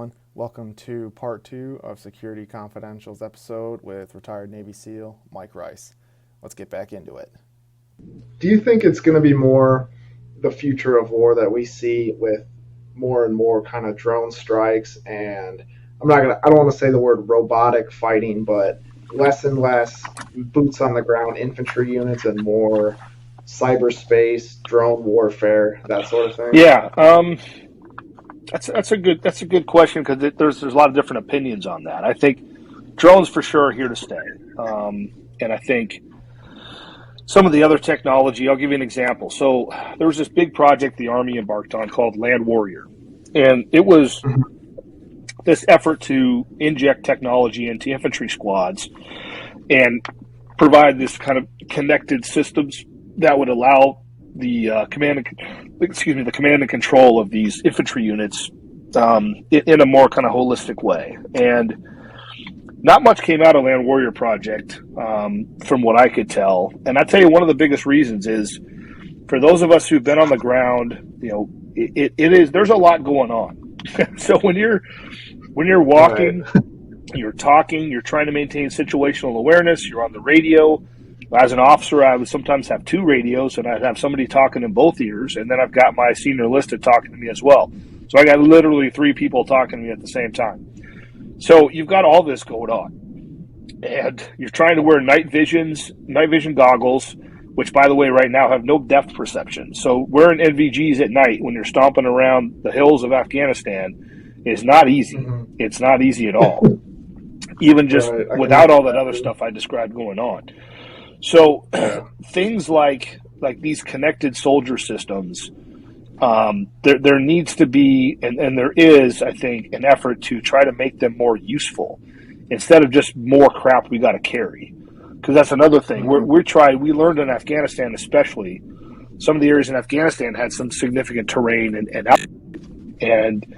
everyone. Welcome to part 2 of Security Confidential's episode with retired Navy SEAL Mike Rice. Let's get back into it. Do you think it's going to be more the future of war that we see with more and more kind of drone strikes and I don't want to say the word robotic fighting, but less and less boots on the ground infantry units and more cyberspace, drone warfare, that sort of thing? Yeah, that's a good question because there's a lot of different opinions on that. I think drones for sure are here to stay, and I think some of the other technology. I'll give you an example. So there was this big project the Army embarked on called Land Warrior, and it was this effort to inject technology into infantry squads and provide this kind of connected systems that would allow the command and control of these infantry units in a more kind of holistic way. And not much came out of Land Warrior Project from what I could tell. And I tell you, one of the biggest reasons is for those of us who've been on the ground, there's a lot going on. So when you're walking, right, you're talking, you're trying to maintain situational awareness, you're on the radio. As an officer, I would sometimes have 2 radios, and I'd have somebody talking in both ears, and then I've got my senior enlisted talking to me as well. So I got literally 3 people talking to me at the same time. So you've got all this going on, and you're trying to wear night vision goggles, which, by the way, right now have no depth perception. So wearing NVGs at night when you're stomping around the hills of Afghanistan is not easy. Mm-hmm. It's not easy at all, even just without all that other stuff I described going on. So things like these connected soldier systems, there needs to be, and there is, I think, an effort to try to make them more useful instead of just more crap we got to carry. Because that's another thing. Mm-hmm. We learned in Afghanistan especially, some of the areas in Afghanistan had some significant terrain and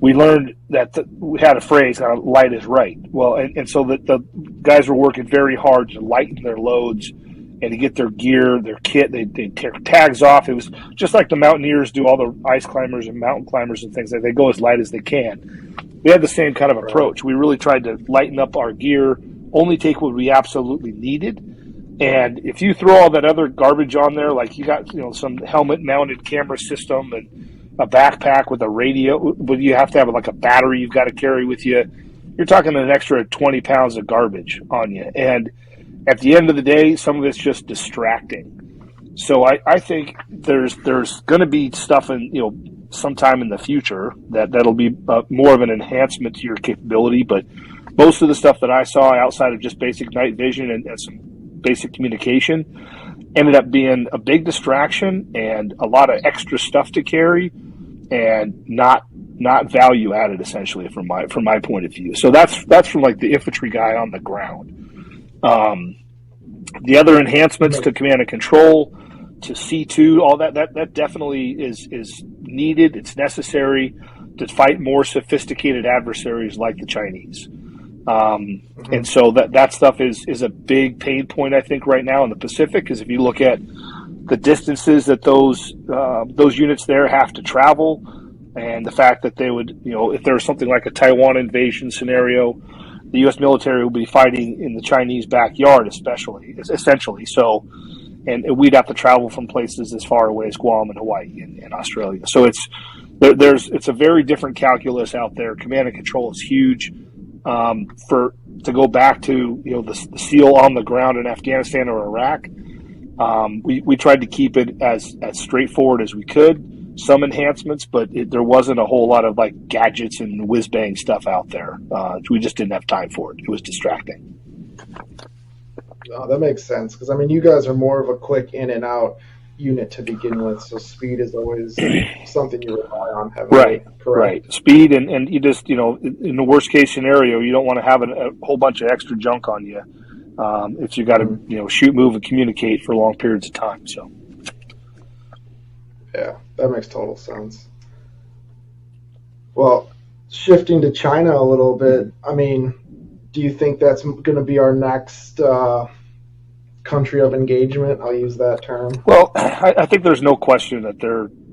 we learned that we had a phrase, light is right. Well, and so the guys were working very hard to lighten their loads and to get their gear, their kit. They tear tags off. It was just like the mountaineers do, all the ice climbers and mountain climbers and things. They go as light as they can. We had the same kind of approach. We really tried to lighten up our gear, only take what we absolutely needed. And if you throw all that other garbage on there, like you got some helmet-mounted camera system and a backpack with a radio, but you have to have like a battery you've got to carry with you. You're talking an extra 20 pounds of garbage on you. And at the end of the day, some of it's just distracting. So I think there's going to be stuff in, sometime in the future that'll be more of an enhancement to your capability. But most of the stuff that I saw outside of just basic night vision and some basic communication ended up being a big distraction and a lot of extra stuff to carry and not value added, essentially, from my point of view. So that's from like the infantry guy on the ground. The other enhancements to command and control, to C2, all that definitely is needed. It's necessary to fight more sophisticated adversaries like the Chinese. And so that stuff is a big pain point, I think, right now in the Pacific, because if you look at the distances that those units there have to travel, and the fact that they would, if there was something like a Taiwan invasion scenario, the U.S. military would be fighting in the Chinese backyard, essentially. So, and we'd have to travel from places as far away as Guam and Hawaii and Australia. So it's a very different calculus out there. Command and control is huge. To go back to the SEAL on the ground in Afghanistan or Iraq, we tried to keep it as straightforward as we could. Some enhancements, but there wasn't a whole lot of like gadgets and whiz bang stuff out there. We just didn't have time for it. It was distracting. Oh, that makes sense, because you guys are more of a quick in and out unit to begin with, so speed is always something you rely on heavily. Right, correct. Right. Speed, and you just, in the worst case scenario, you don't want to have a whole bunch of extra junk on you if you got to, shoot, move, and communicate for long periods of time. So, yeah, that makes total sense. Well, shifting to China a little bit, do you think that's going to be our next country of engagement? I'll use that term. Well, I think there's no question that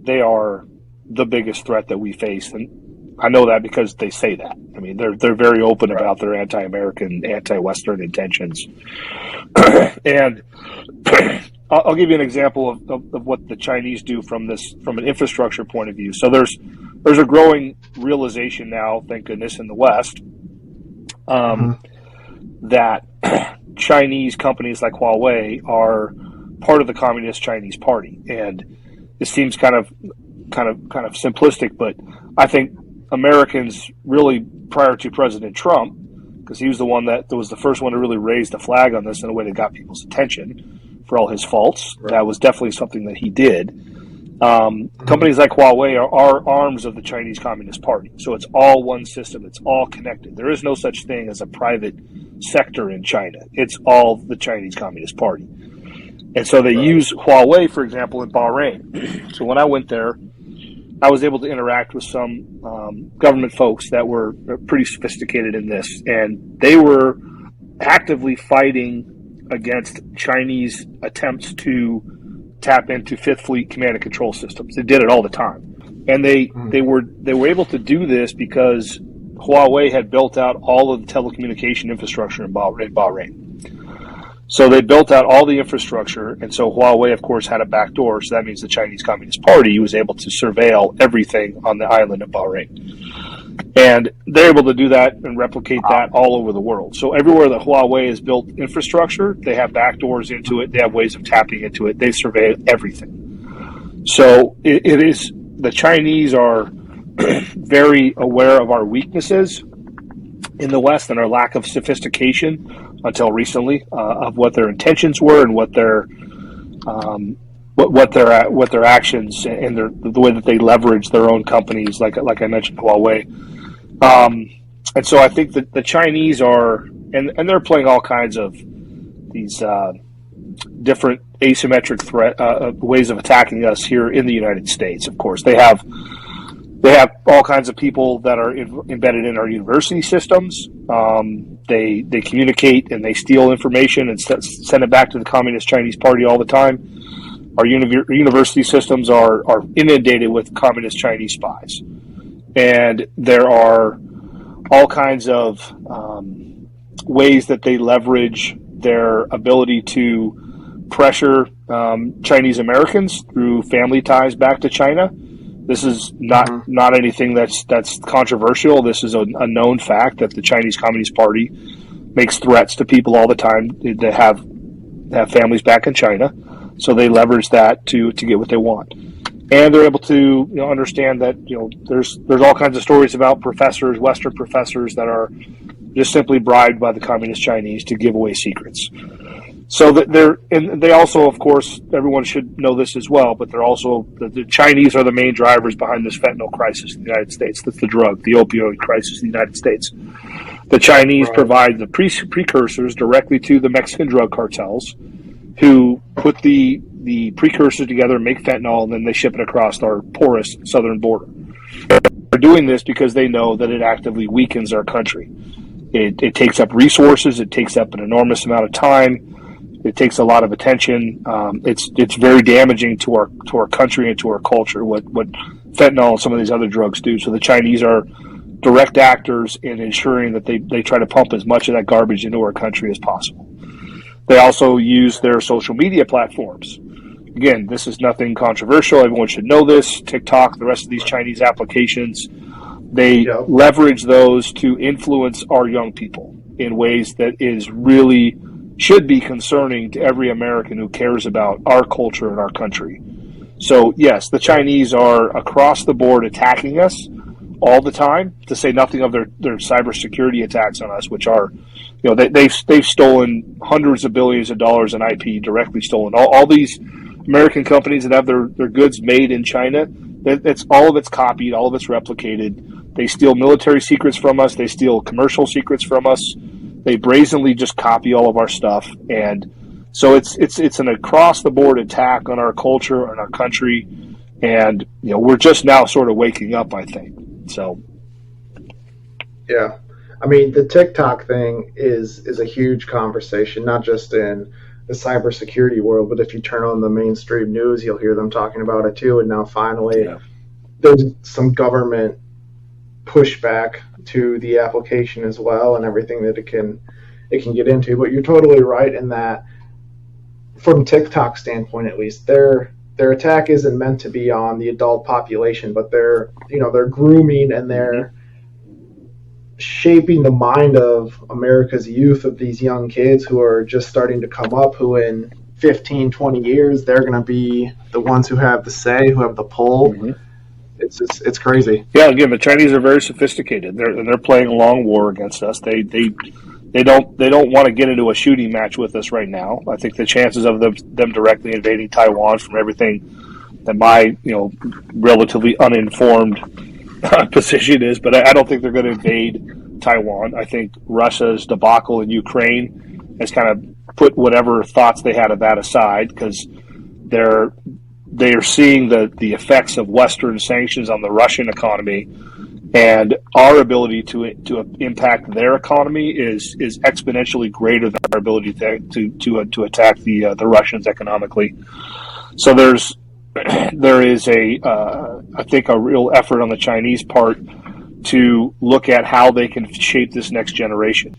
they are the biggest threat that we face, and I know that because they say that. I mean, they're very open about their anti-American, anti-Western intentions. And I'll give you an example of what the Chinese do from an infrastructure point of view. So there's a growing realization now, thank goodness, in the West, that Chinese companies like Huawei are part of the Communist Chinese Party, and this seems kind of simplistic, but I think Americans really, prior to President Trump, because he was the one that was the first one to really raise the flag on this in a way that got people's attention for all his faults. Right. That was definitely something that he did. Companies like Huawei are arms of the Chinese Communist Party. So it's all one system. It's all connected. There is no such thing as a private sector in China. It's all the Chinese Communist Party. And so they use Huawei, for example, in Bahrain. So when I went there, I was able to interact with some government folks that were pretty sophisticated in this. And they were actively fighting against Chinese attempts to tap into Fifth Fleet command and control systems. They did it all the time. And they were able to do this because Huawei had built out all of the telecommunication infrastructure in Bahrain. So they built out all the infrastructure, and so Huawei, of course, had a backdoor, so that means the Chinese Communist Party was able to surveil everything on the island of Bahrain. And they're able to do that and replicate that all over the world. So everywhere that Huawei has built infrastructure, they have backdoors into it, they have ways of tapping into it, they survey everything. So it is, the Chinese are very aware of our weaknesses in the West and our lack of sophistication until recently of what their intentions were and what their actions and the way that they leverage their own companies, like I mentioned, Huawei. And so I think that the Chinese are, and they're playing all kinds of these different asymmetric ways of attacking us here in the United States. Of course, they have all kinds of people that are embedded in our university systems. They communicate and they steal information and send it back to the Communist Chinese Party all the time. Our university systems are inundated with Communist Chinese spies. And there are all kinds of ways that they leverage their ability to pressure Chinese Americans through family ties back to China. This is not anything that's controversial. This is a known fact that the Chinese Communist Party makes threats to people all the time that have families back in China. So they leverage that to get what they want. And they're able to understand that there's all kinds of stories about professors, Western professors, that are just simply bribed by the Communist Chinese to give away secrets. So that they also, of course, everyone should know this as well, but they're also, the Chinese are the main drivers behind this fentanyl crisis in the United States. That's the drug, the opioid crisis in the United States. The Chinese provide the precursors directly to the Mexican drug cartels, who put the precursors together, make fentanyl, and then they ship it across our porous southern border. They're doing this because they know that it actively weakens our country. It takes up resources. It takes up an enormous amount of time. It takes a lot of attention. It's very damaging to our country and to our culture, what fentanyl and some of these other drugs do. So the Chinese are direct actors in ensuring that they try to pump as much of that garbage into our country as possible. They also use their social media platforms. Again, this is nothing controversial. Everyone should know this. TikTok, the rest of these Chinese applications, they leverage those to influence our young people in ways that is really should be concerning to every American who cares about our culture and our country. So, yes, the Chinese are across the board attacking us all the time, to say nothing of their cybersecurity attacks on us, which are, they've stolen hundreds of billions of dollars in IP, directly stolen. All these American companies that have their goods made in China, all of it's copied, all of it's replicated. They steal military secrets from us. They steal commercial secrets from us. They brazenly just copy all of our stuff, and so it's an across the board attack on our culture and our country, and we're just now sort of waking up, I think. So, yeah, I mean the TikTok thing is a huge conversation, not just in the cybersecurity world, but if you turn on the mainstream news, you'll hear them talking about it too. And now finally, there's some government pushback to the application as well, and everything that it can get into. But you're totally right in that, from TikTok standpoint at least, their attack isn't meant to be on the adult population, but they're grooming and they're shaping the mind of America's youth, of these young kids who are just starting to come up, who in 15, 20 years, they're going to be the ones who have the say, who have the pull. Mm-hmm. It's crazy. Yeah, again, the Chinese are very sophisticated. They're playing a long war against us. They don't want to get into a shooting match with us right now. I think the chances of them directly invading Taiwan, from everything that my relatively uninformed position is, but I don't think they're going to invade Taiwan. I think Russia's debacle in Ukraine has kind of put whatever thoughts they had of that aside, because they are seeing the effects of Western sanctions on the Russian economy, and our ability to impact their economy is exponentially greater than our ability to attack the Russians economically. So there is I think a real effort on the Chinese part to look at how they can shape this next generation.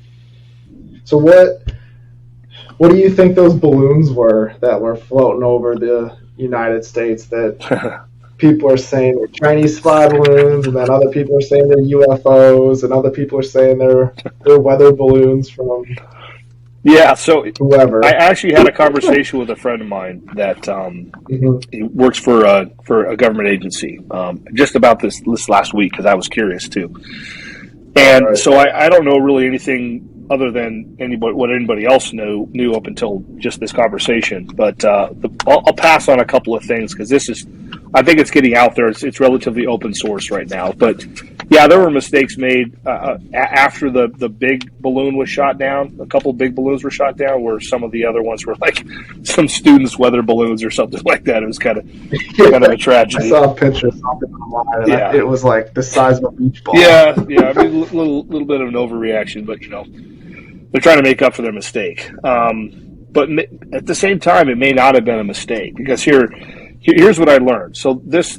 So what do you think those balloons were that were floating over the United States that people are saying they're Chinese spy balloons, and then other people are saying they're UFOs, and other people are saying they're weather balloons from so whoever? I actually had a conversation with a friend of mine that he works for a government agency just about this last week, because I was curious too. And so I don't know really anything other than what anybody else knew up until just this conversation. But I'll pass on a couple of things, because I think it's getting out there. It's relatively open source right now. But yeah, there were mistakes made after the big balloon was shot down. A couple of big balloons were shot down, where some of the other ones were like some students' weather balloons or something like that. It was kind of a tragedy. I saw a picture of something online, and it was like the size of a beach ball. Yeah. I mean, little bit of an overreaction, but they're trying to make up for their mistake. But at the same time, it may not have been a mistake, because here's what I learned. So this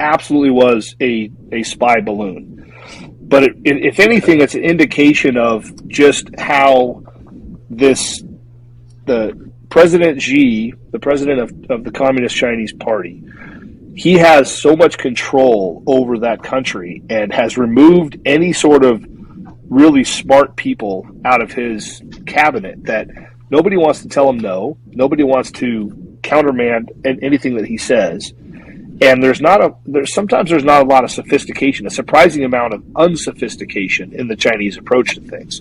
absolutely was a spy balloon. But if anything, it's an indication of just how the President Xi, the president of the Communist Chinese Party, he has so much control over that country, and has removed any sort of really smart people out of his cabinet, that nobody wants to tell him no. Nobody wants to countermand anything that he says. And sometimes there's not a lot of sophistication, a surprising amount of unsophistication in the Chinese approach to things.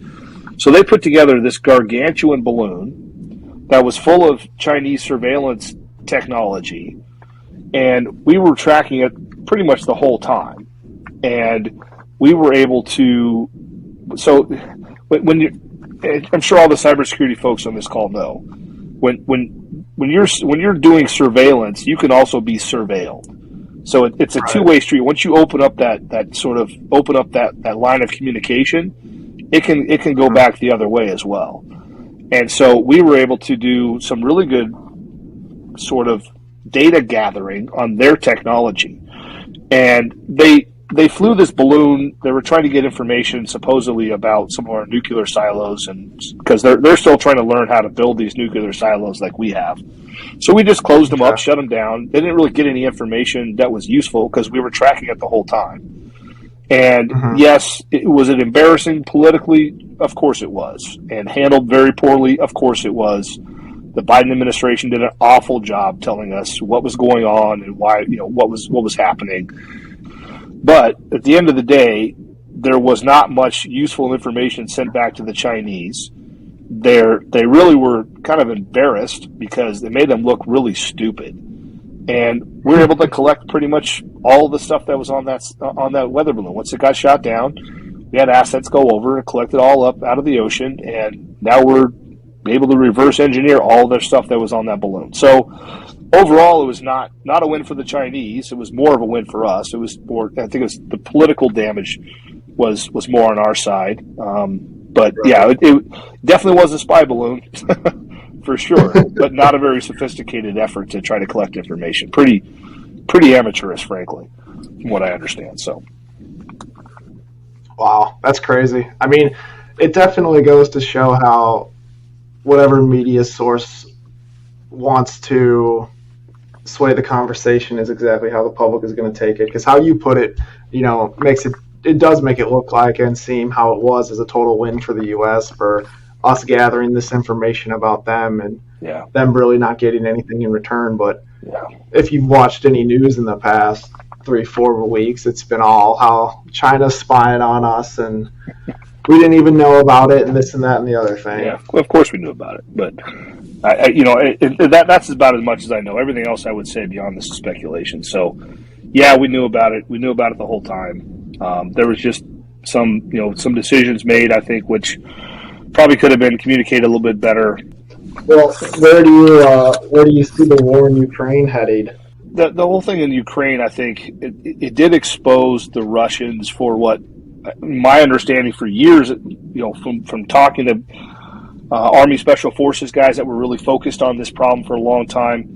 So they put together this gargantuan balloon that was full of Chinese surveillance technology, and we were tracking it pretty much the whole time. And we were able to. So when I'm sure all the cybersecurity folks on this call know, when you're doing surveillance, you can also be surveilled. So it's a two-way street. Once you open up that line of communication, it can go back the other way as well. And so we were able to do some really good sort of data gathering on their technology, and they flew this balloon. They were trying to get information supposedly about some of our nuclear silos, and because they're still trying to learn how to build these nuclear silos like we have. So we just closed them up, shut them down. They didn't really get any information that was useful, because we were tracking it the whole time. And yes, was it embarrassing politically? Of course it was. And handled very poorly? Of course it was. The Biden administration did an awful job telling us what was going on and why, what was happening. But at the end of the day, there was not much useful information sent back to the Chinese. They really were kind of embarrassed, because they made them look really stupid. And we were able to collect pretty much all the stuff that was on that weather balloon. Once it got shot down, we had assets go over and collect it all up out of the ocean, and now we're able to reverse engineer all their stuff that was on that balloon. So overall, it was not a win for the Chinese. It was more of a win for us. It was more, I think it was the political damage was more on our side. But yeah, it definitely was a spy balloon for sure, but not a very sophisticated effort to try to collect information. Pretty amateurish, frankly, from what I understand. So Wow, that's crazy. I mean, it definitely goes to show how whatever media source wants to sway the conversation is exactly how the public is going to take it. Because how you put it, makes it does make it look like and seem how it was as a total win for the U.S. for us gathering this information about them and them really not getting anything in return. But if you've watched any news in the past 3-4 weeks, it's been all how China's spying on us and we didn't even know about it and this and that and the other thing. Yeah, well, of course we knew about it, but that's about as much as I know. Everything else I would say beyond this is speculation. So, yeah, we knew about it. We knew about it the whole time. There was just some decisions made, I think, which probably could have been communicated a little bit better. Well, where do you see the war in Ukraine headed? The whole thing in Ukraine, I think, it did expose the Russians for what my understanding for years, from talking to Army Special Forces guys that were really focused on this problem for a long time.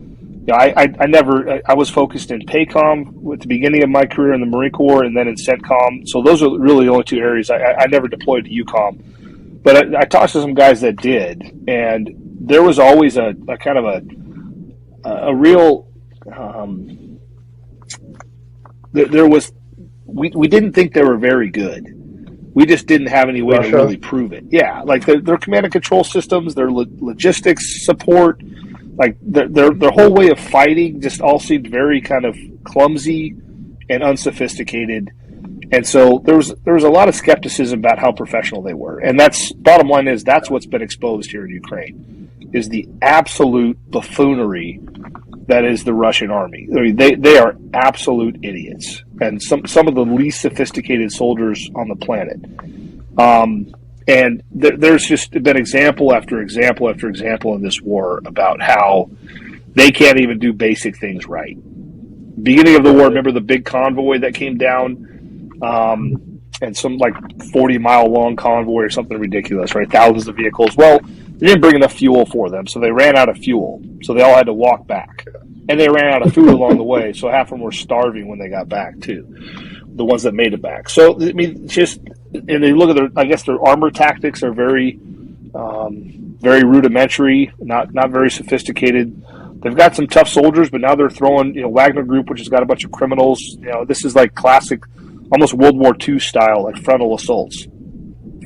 I was focused in PACOM at the beginning of my career in the Marine Corps and then in CENTCOM. So those are really the only two areas. I never deployed to EUCOM. But I talked to some guys that did, and there was always a kind of a real there was we didn't think they were very good. We just didn't have any way to really prove it. Yeah, like their command and control systems, their logistics support, like their whole way of fighting just all seemed very kind of clumsy and unsophisticated. And so there was a lot of skepticism about how professional they were. And that's bottom line is that's what's been exposed here in Ukraine is the absolute buffoonery that is the Russian army. I mean, they are absolute idiots and some of the least sophisticated soldiers on the planet. And there's just been example after example after example in this war about how they can't even do basic things right. Beginning of the war, remember the big convoy that came down? And some like 40-mile long convoy or something ridiculous, right? Thousands of vehicles. Well, they didn't bring enough fuel for them, so they ran out of fuel. So they all had to walk back. And they ran out of food along the way, so half of them were starving when they got back, too. The ones that made it back. So, I mean, and they look at their armor tactics are very, very rudimentary, not very sophisticated. They've got some tough soldiers, but now they're throwing, Wagner Group, which has got a bunch of criminals. This is like classic, almost World War II style, like frontal assaults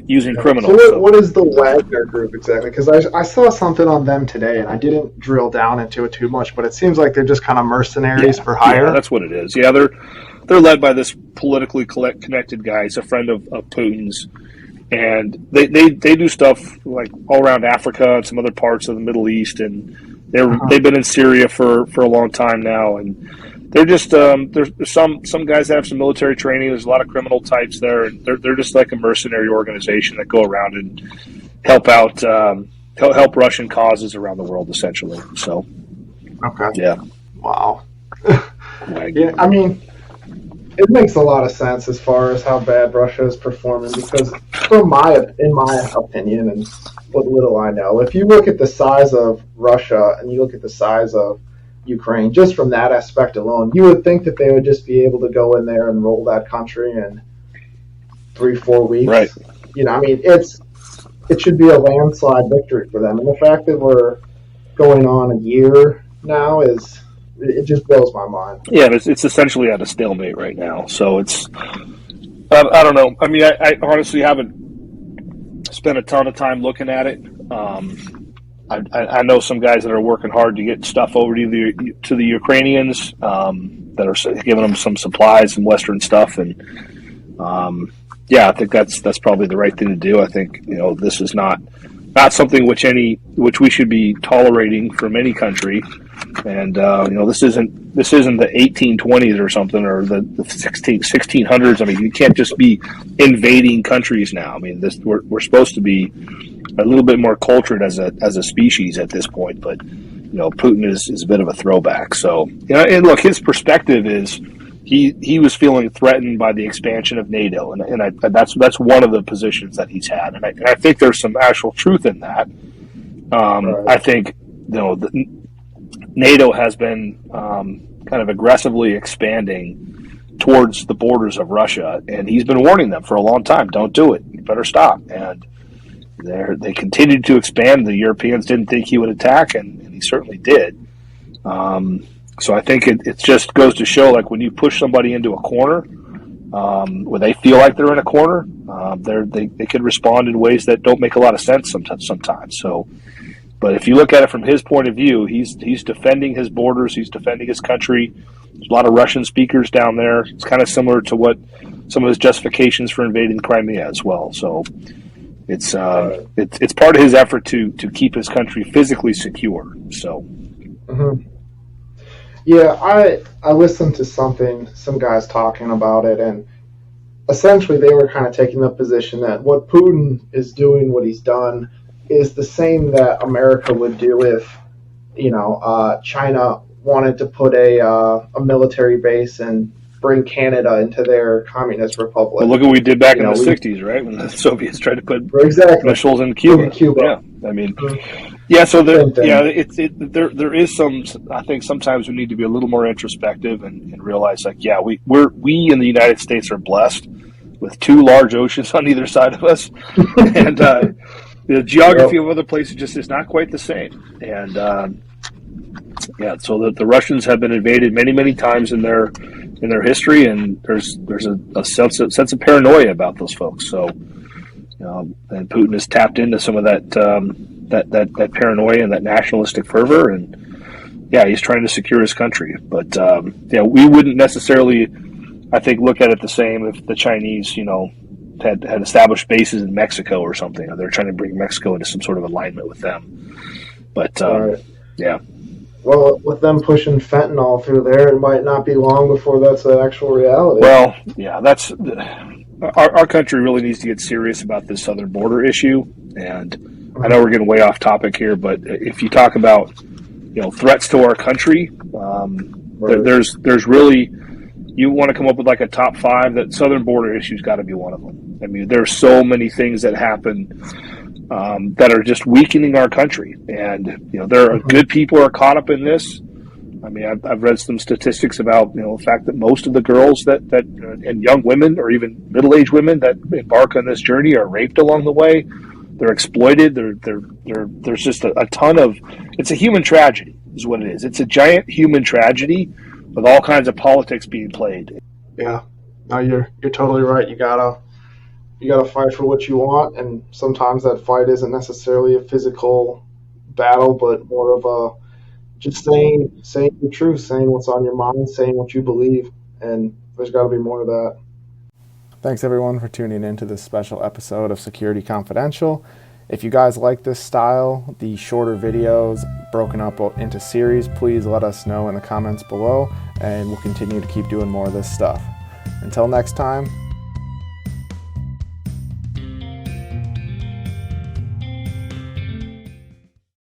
using criminals. So what is the Wagner Group exactly? Because I saw something on them today, and I didn't drill down into it too much, but it seems like they're just kind of mercenaries for hire. Yeah, that's what it is. Yeah, they're led by this politically connected guy. He's a friend of Putin's. And they do stuff like all around Africa and some other parts of the Middle East, and they've been in Syria for a long time now, and they're just there's some guys that have some military training. There's a lot of criminal types there, and they're just like a mercenary organization that go around and help out help Russian causes around the world, essentially. So, yeah, wow, yeah, I mean. It makes a lot of sense as far as how bad Russia is performing because, in my opinion, and what little I know, if you look at the size of Russia and you look at the size of Ukraine, just from that aspect alone, you would think that they would just be able to go in there and roll that country in 3-4 weeks. Right. I mean, it should be a landslide victory for them, and the fact that we're going on a year now it just blows my mind. Yeah, it's essentially at a stalemate right now. So it's, I don't know. I mean, I honestly haven't spent a ton of time looking at it. I know some guys that are working hard to get stuff over to the Ukrainians that are giving them some supplies and Western stuff. And yeah, I think that's probably the right thing to do. I think this is not something which we should be tolerating from any country. And this isn't the 1820s or something or the 1600s. I mean, you can't just be invading countries now. I mean, we're supposed to be a little bit more cultured as a species at this point. But Putin is a bit of a throwback. So and look, his perspective is he was feeling threatened by the expansion of NATO, and that's one of the positions that he's had, and I think there's some actual truth in that. Right. I think NATO has been kind of aggressively expanding towards the borders of Russia, and he's been warning them for a long time, don't do it, you better stop. And they continued to expand. The Europeans didn't think he would attack, and he certainly did. So I think it just goes to show, like, when you push somebody into a corner, where they feel like they're in a corner, they could respond in ways that don't make a lot of sense sometimes. So, but if you look at it from his point of view, he's defending his borders, he's defending his country. There's a lot of Russian speakers down there. It's kind of similar to what some of his justifications for invading Crimea as well. So it's part of his effort to keep his country physically secure. So. Mm-hmm. Yeah, I listened to some guys talking about it, and essentially they were kind of taking the position that what Putin is doing, what he's done, is the same that America would do if, China wanted to put a military base and bring Canada into their communist republic. Well, look what we did back in the 60s, right? When the Soviets tried to put missiles in Cuba. Yeah, I mean, yeah. So there is some. I think sometimes we need to be a little more introspective and realize, like, yeah, we in the United States are blessed with two large oceans on either side of us, and the geography of other places just is not quite the same. And yeah, so the Russians have been invaded many times in their history, and there's a sense of paranoia about those folks. So, and Putin has tapped into some of that paranoia and that nationalistic fervor, and yeah, he's trying to secure his country. But we wouldn't necessarily, I think, look at it the same if the Chinese, had established bases in Mexico or something, or they're trying to bring Mexico into some sort of alignment with them. But yeah. Well, with them pushing fentanyl through there, it might not be long before that's an actual reality. Well, yeah, that's our country really needs to get serious about this southern border issue. And I know we're getting way off topic here, but if you talk about threats to our country, Right. there's really, you want to come up with like a top 5, that southern border issue's got to be one of them. I mean, there's so many things that happen that are just weakening our country, and there are good people who are caught up in this. I mean, I've read some statistics about the fact that most of the girls that and young women, or even middle-aged women that embark on this journey, are raped along the way. They're exploited. There's just a ton of. It's a human tragedy, is what it is. It's a giant human tragedy with all kinds of politics being played. Yeah, no, you're totally right. You gotta fight for what you want, and sometimes that fight isn't necessarily a physical battle, but more of a just saying the truth, saying what's on your mind, saying what you believe, and there's got to be more of that. Thanks everyone for tuning in to this special episode of Security Confidential. If you guys like this style, the shorter videos broken up into series, please let us know in the comments below, and we'll continue to keep doing more of this stuff. Until next time,